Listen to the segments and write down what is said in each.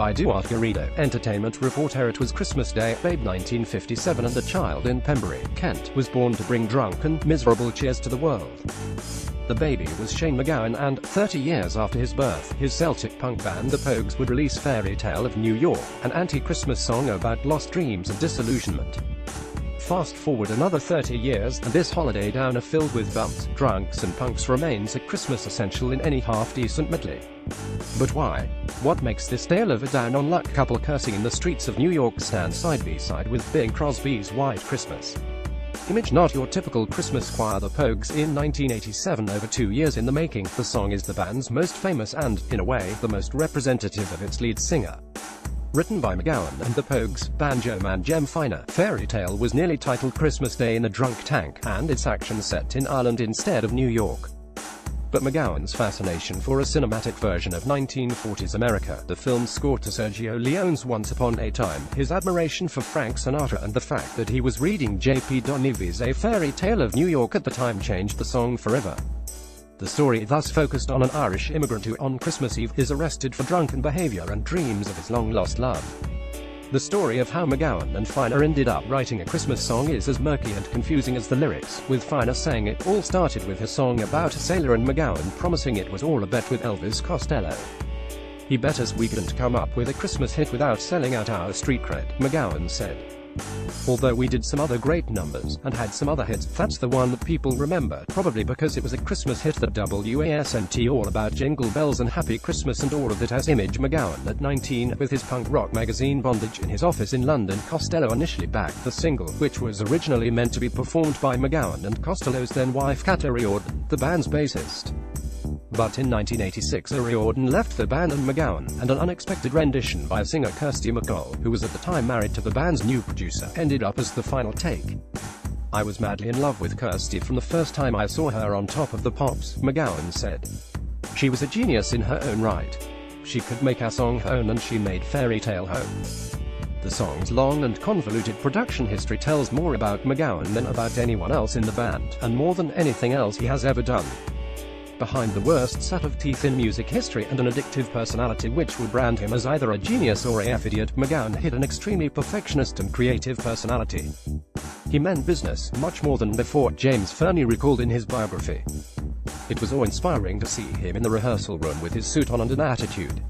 by Duarte Garrido. Entertainment reporter: it was Christmas Day, Babe 1957, and a child in Pembury, Kent, was born to bring drunken, miserable cheers to the world. The baby was Shane MacGowan, and, 30 years after his birth, his Celtic punk band The Pogues would release Fairytale of New York, an anti-Christmas song about lost dreams and disillusionment. Fast forward another 30 years, and this holiday downer filled with bums, drunks and punks remains a Christmas essential in any half-decent medley. But why? What makes this tale of a down-on-luck couple cursing in the streets of New York stand side by side with Bing Crosby's White Christmas? Image not your typical Christmas choir. The Pogues in 1987, over 2 years in the making. The song is the band's most famous and, in a way, the most representative of its lead singer. Written by MacGowan and the Pogues, banjo man Jem Finer, Fairytale was nearly titled Christmas Day in a Drunk Tank, and its action set in Ireland instead of New York. But MacGowan's fascination for a cinematic version of 1940s America, the film's score to Sergio Leone's Once Upon a Time, his admiration for Frank Sinatra, and the fact that he was reading J.P. Donivie's A Fairy Tale of New York at the time changed the song forever. The story thus focused on an Irish immigrant who, on Christmas Eve, is arrested for drunken behavior and dreams of his long-lost love. The story of how MacGowan and Finer ended up writing a Christmas song is as murky and confusing as the lyrics, with Finer saying it all started with a song about a sailor and MacGowan promising it was all a bet with Elvis Costello. "He bet us we couldn't come up with a Christmas hit without selling out our street cred," MacGowan said. "Although we did some other great numbers, and had some other hits, that's the one that people remember, probably because it was a Christmas hit that wasn't all about jingle bells and happy Christmas and all of it." As Image MacGowan, at 19, with his punk rock magazine Bondage in his office in London, Costello initially backed the single, which was originally meant to be performed by MacGowan and Costello's then wife Cata Riordan, the band's bassist. But in 1986, Riordan left the band and MacGowan, and an unexpected rendition by singer Kirsty MacColl, who was at the time married to the band's new producer, ended up as the final take. "I was madly in love with Kirsty from the first time I saw her on Top of the Pops," MacGowan said. "She was a genius in her own right. She could make our song her own, and she made Fairytale home." The song's long and convoluted production history tells more about MacGowan than about anyone else in the band, and more than anything else he has ever done. Behind the worst set of teeth in music history and an addictive personality which would brand him as either a genius or a f-idiot, MacGowan hid an extremely perfectionist and creative personality. He meant business, much more than before, James Fernie recalled in his biography. "It was awe-inspiring to see him in the rehearsal room with his suit on and an attitude."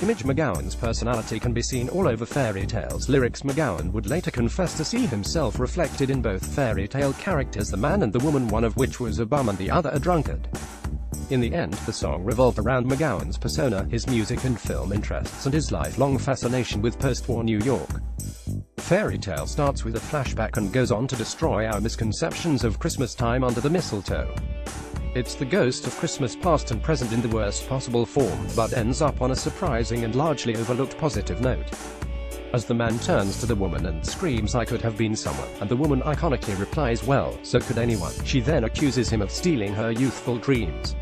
Image MacGowan's personality can be seen all over Fairytale's lyrics. MacGowan would later confess to see himself reflected in both Fairytale characters, the man and the woman, one of which was a bum and the other a drunkard. In the end, the song revolved around MacGowan's persona, his music and film interests, and his lifelong fascination with post-war New York. Fairytale starts with a flashback and goes on to destroy our misconceptions of Christmas time under the mistletoe. It's the ghost of Christmas past and present in the worst possible form, but ends up on a surprising and largely overlooked positive note. As the man turns to the woman and screams, "I could have been someone," and the woman iconically replies, "Well, so could anyone," she then accuses him of stealing her youthful dreams.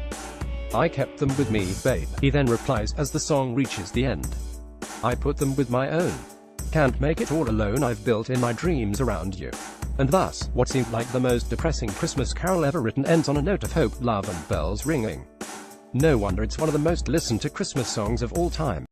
"I kept them with me, babe," he then replies, as the song reaches the end. "I put them with my own. Can't make it all alone, I've built in my dreams around you." And thus, what seemed like the most depressing Christmas carol ever written ends on a note of hope, love and bells ringing. No wonder it's one of the most listened to Christmas songs of all time.